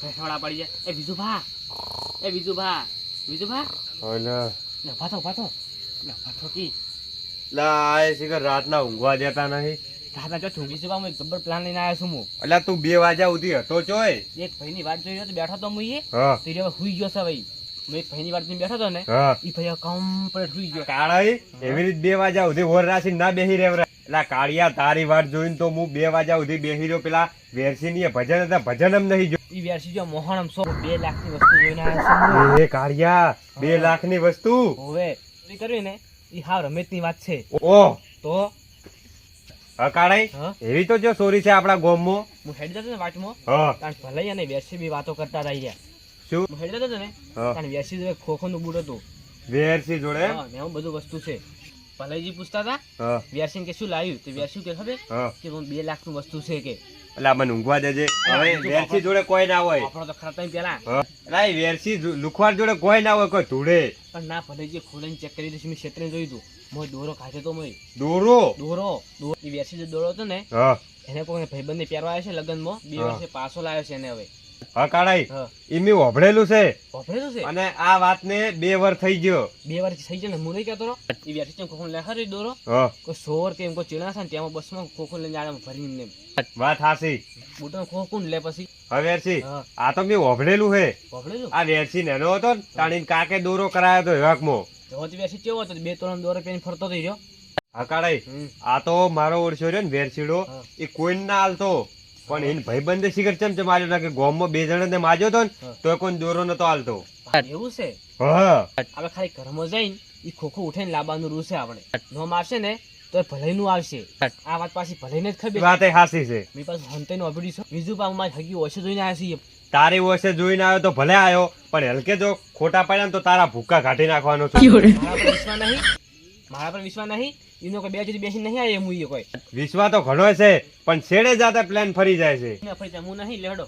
ફેસવાળા પડી જાય. એ વિજુભા, એ વિજુભા, વિજુભા, ઓલા લે પાછો પાછો, લે પાછો કી. લા આ શિખર રાતના ઊંઘવા દેતા નહીં. દાદા જો ઠુંગી છે, હું એક જબ્બર પ્લાન લઈને આવ્યો છું. હું અલ્યા તું 2 વાગ્યા સુધી હતો ચોય. એક ભાઈની વાત જોઈ રહ્યો તો બેઠો તો હું એ હા તે હવે હુઈ ગયો છે ભાઈ. હું એક ભાઈની વાત જોઈને બેઠો તો ને, હા ઈ ભાઈ કમ્પ્લીટ હુઈ ગયો. કાળાઈ એવી રીતે 2 વાગ્યા સુધી હોર રાશી ના બેહી રહેવરા. એટલે કાળિયા તારી વાત જોઈને તો હું 2 વાગ્યા સુધી બેહી રહ્યો. પેલા વેરસીની ભજન હતા, ભજન એમ નહીં જો. ઈ વેરસી જો મોહણમ 2 લાખની વસ્તુ જોઈને આવ્યો છું. એ કાળિયા 2 લાખની વસ્તુ. હવે ચોરી કરવી ને ઈ હાવ રમેશની વાત છે. ઓહ તો હા કાળાઈ હા એવી તો જો ચોરી છે આપણા ગામમાં. હું હેડ જતો ને વાટમાં, હા તાણ ભલાઈ અને વેરસી બી વાતો કરતા હતા યાર. શું હું હેડ જતો ને હા તાણ વેરસી જોડે ખોખોનું બૂટ હતું. વેરસી જોડે. હા ને એવું બધું વસ્તુ છે. ભલાઈજી પૂછતા હતા હા વેરસી કે શું લાવ્યું તે વેરસી કે ખબર હા કે 2 લાખનું વસ્તુ છે કે. એટલે મને ઊંઘવા દેજે. હવે વેરસી જોડે કોઈ ના હોય. આપણો તો ખરા time પેલા હા એટલે વેરસી લુખવાડ જોડે કોઈ ના હોય, કોઈ ધૂળે. પણ ના ભલાઈજી ખોલીને ચેક કરી દીધું. મેં ક્ષેત્રે જોયું હતું. મોય દોરો ખાધો તો મોય દોરો. દોરો ઈ વેરસી જે દોરો હતો ને હા એને કોઈ ભાઈબંધને પહેરવા આવ્યો છે લગ્નમાં. 2 હા. વર્ષે પાછો લાવ્યો છે એને હવે. હા કાળાઈ હા ઈ મેં હોભળેલું છે. વાપરેલું છે. અને આ વાતને 2 વર્ષ થઈ ગયો. 2 વર્ષ થઈ જાય ને હું નહીં કહેતો રહો. ઈ વેરસી ચમ ખોખો લેખારી દોરો હા કોઈ સોર કે એમ કોઈ ચીણા છે ને તેમાં બસમાં ખોખો લઈને આડે ભરીને એમ વાત હાસી. બુટો ખોખો કોણ લે પછી. હવે વેરસી હા આ તો મેં હોભળેલું છે. વાપરેલું આ વેરસી નેનો હતો ને તાણીને કાકે દોરો કરાયો તો હેવાકમાં. જોતી વેરસી કેવો હતો 2 તોલાનો દોરો પહેરીને ફરતો થઈ રહ્યો. હા કાળાઈ આ તો મારો ઓળખ્યો રહ્યો ને વેરસીડો હા. એ કોઈને ના હાલતો. પણ એને ભાઈબંધે શિખર ચમ માર્યો ના કે ગામમાં 2 જણાને માર્યો તો ને હા. તો કોઈ દોરો નતો હાલતો. એવું છે. હા આપણે ખાલી ઘરમાં જઈને ઈ ખોખો ઉઠાઈને લાવવાનું રૂ છે. આપણે નો મારશે ને તો ભલાઈ નું આવશે. આ વાત પાછી ભલાઈને જ ખબર. વાત એ હાસી છે. મેં પાછું હંતે નું અભડી છે. બીજું પાછું મારી હગી ઓછે જોઈને આવ્યા છીએ. તારી વર્ષે જોઈને આવ્યો તો ભલે આવ્યો, પણ હલકે જો ખોટા પડ્યા ને તો તારા ભૂક્કા કાઢી નાખવાનો છું. મારા પર વિશ્વાસ નહીં, મારા પર વિશ્વાસ નહીં. એનો કોઈ 2 જુદી બેસી નહીં આવે હું કોઈ વિશ્વા તો ઘણો છે, પણ છેડે જાતા પ્લાન ફરી જાય છે. હું નહીં લેડો.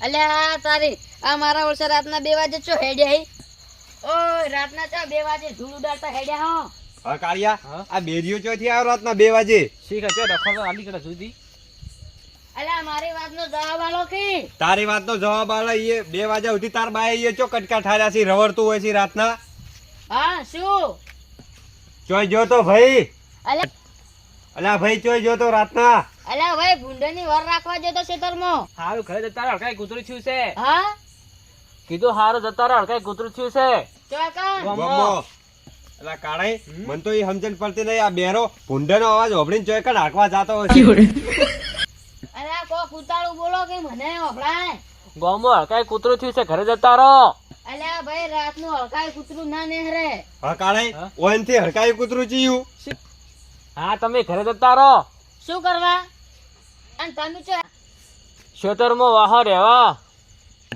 અલ્યા તારી આ મારા ઓળસે રાતના 2 વાગે ચો હેડ્યા હી. ઓય રાતના ચો 2 વાગે ધૂળ ઉડાડતા હેડ્યા હો. હા કાળિયા હા? આ બેરીઓ ચોથી આવ્યો રાતના 2 વાગે. શીખ છે રખો આલી કડા સુધી. અલ્યા મારી વાતનો જવાબ આલો કે. તારી વાતનો જવાબ આલે. એ 2 વાગ્યા સુધી તાર બાએ ચો કટકા ઠાર્યા છે, રવડતું હોય છે રાતના. હા શું ચોય જોતો ભાઈ. અલ્યા અલા ભાઈ ચોય જોતો રાતના. અલ્યા ભાઈ ભૂંડની વર રાખવા જતો ખેતરમાં. હારું ઘરે જતા રહો. કઈ કૂતરું થયું છે. હા કીધું હારું જતા રહો. કઈ કૂતરું થયું છે. ચો કાં ગમો. અલા કાળાઈ મન તો એ સમજણ પડતી નહીં. આ બેરો ભૂંડાનો અવાજ હોભળીને ચોય કણ હાંકવા જાતો હોય છે. અલ્યા કો કૂતાળું બોલો કે મને ઓફળાય. ગોમો કઈ કૂતરું થયું છે. ઘરે જતા રહો. અલ્યા ભાઈ રાતનું હલકાય કૂતરું ના નેહરે. હા કાળાઈ હા? ઓનથી હડકાયું કૂતરું ચીયું. હા તમે ઘરે જતા રહો. શું કરવા અને તમે ચો ખેતરમાં વાહો રહેવા.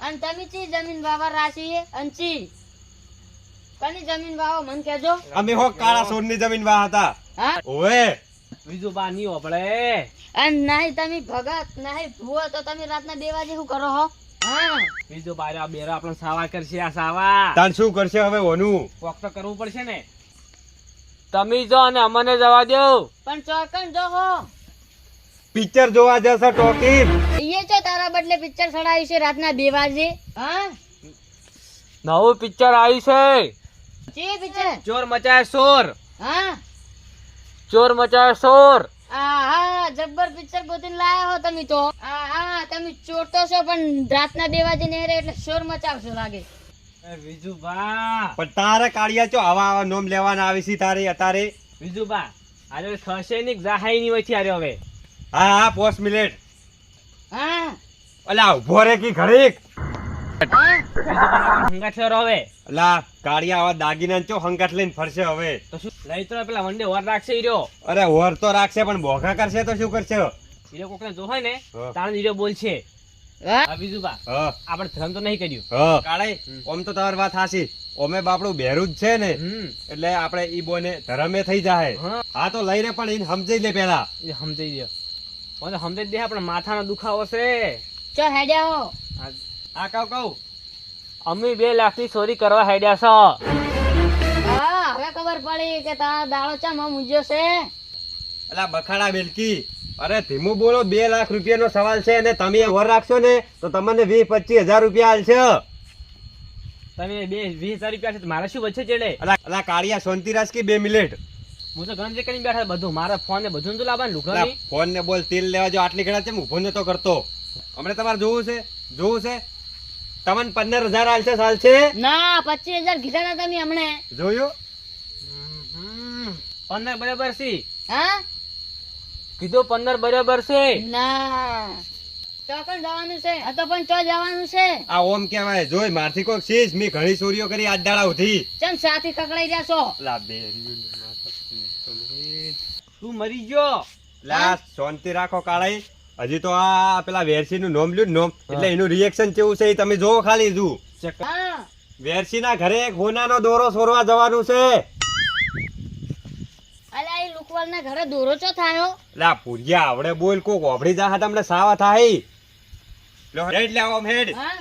અને તમે ચી જમીન વાવર રાશી અંચી કની જમીન વાવો મન કેજો. અમે હો કાળા સોરની જમીન વાહ હતા. હા ઓએ બીજું બા નહીં હોપડે. અને નહીં તમે ભગત નહીં ભૂવો તો તમે રાતના 2 વાગે શું કરો હો. હા બીજું બાર આ બેરો આપણને સાવા કરશે. આ સાવા તાન શું કરશે હવે ઓનું? કોક તો કરવું પડશે ને. તમે જો અને અમને જવા દો. પણ ચોકન જો હો પિક્ચર જોવા જશે ટોકી. એ છે તારા બદલે પિક્ચર ચડાવી છે રાતના 2 વાગે. હા નવું પિક્ચર આવ્યું છે. ચી પિક્ચર. ચોર મચાય શોર. હા ચોર મચાય શોર. હા જબ્બર પિક્ચર ગોતીને લાયા હો તમે તો. હા તમે ચોર તો છો પણ રાતના 2 વાગે નેહરે એટલે શોર મચાવશો લાગે. બીજું બા પણ તારે કાળિયા ચો આવા નોમ લેવાના આવી છે તારે અત્યારે. બીજું બા આજે ખસે ની જાહાઈ ની વચ્ચે આર્યો હવે. હા હા 5 મિનિટ. હા અલા ઉભો રે કી ઘડીક. હા હંગાત કરો હવે. અલા કાળિયા આવા દાગીના ચો હંગાટ લઈને ફરશે હવે. તો શું લઈ તો પેલા વંડે વર રાખશે ઈર્યો. અરે હોર તો રાખશે પણ ભોગા કરશે તો શું કરશે? ઈર્યો કોકને જો હોય ને હા. તાણ ઈર્યો બોલશે. હા આ બીજું બા હા આપણે ધર્મ તો નહીં કર્યું. હા કાળાઈ ઓમ તો તમારી વાત હાસી. ઓમે બાપડું બેરું જ છે ને એટલે આપણે ઈ બોને ધરમે થઈ જાય. હા હા તો લઈ રે પણ એને સમજી લે પેલા. એ સમજાઈ દે. મને સમજાઈ દે આપણે માથાનો દુખાવો છે. ચો હેડ્યા હો. આ કહું અમે 2 લાખની ચોરી કરવા હેડ્યા છો. પડી કે તારા દાડો ચમ આમ ઊંઝ્યો છે. અલા બખાડા બેલકી, અરે ધીમું બોલો. 2 લાખ રૂપિયાનો સવાલ છે અને તમે વર રાખશો ને તો તમને 20-25 હજાર રૂપિયા આલશે. તમે 20,000 રૂપિયા છે તો મારે શું વચ્ચે ચડે? અલા કાળિયા શાંતિ રાખ કે 2 મિનિટ. હું તો ગણતરી કરીને બેઠા બધું મારા ફોન ને બધું તો લાવવાનું લુગડાની. ફોન ને બોલ, તેલ લેવા જો આટલી ઘણા છે ઉભો નતો કરતો. હમણાં તમારે જોવું છે તમને 15,000 આલશે ચાલશે? ના 25,000 કીધા હતા તમે હમણે. જોયું? 15 બરાબર છે. હા કીધું 15 બરાબર છે. ના તો પણ જવાનું છે. આ તો પણ તો જવાનું છે. આ ઓમ કેવાય. જોઈ મારથી કોક શીશ મી ઘણી ચોરીઓ કરી આજ દાડા ઉઠી. ચમ સાથી કકડાઈ રહ્યા છો. લા બેરી તું મરી ગયો. લા શાંતિ રાખો કાળાઈ. હજી તો આ પેલા વેરસી નું નોમ લ્યું નોમ એટલે એનું રિએક્શન કેવું છે એ તમે જોવો ખાલી. જુ હા વેરસી ના ઘરે એક હોનાનો દોરો સોરવા જવાનું છે. અલા એ લુકવાલ ના ઘરે દોરો ચો થાયો. લા પૂરિયા આવડે બોલ કોક ઓભળી જા તમને સાવા થાય. લો હેડ લે ઓમ હેડ. હા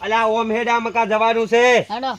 અલા ઓમ હેડ આ મકા જવાનું છે. હડો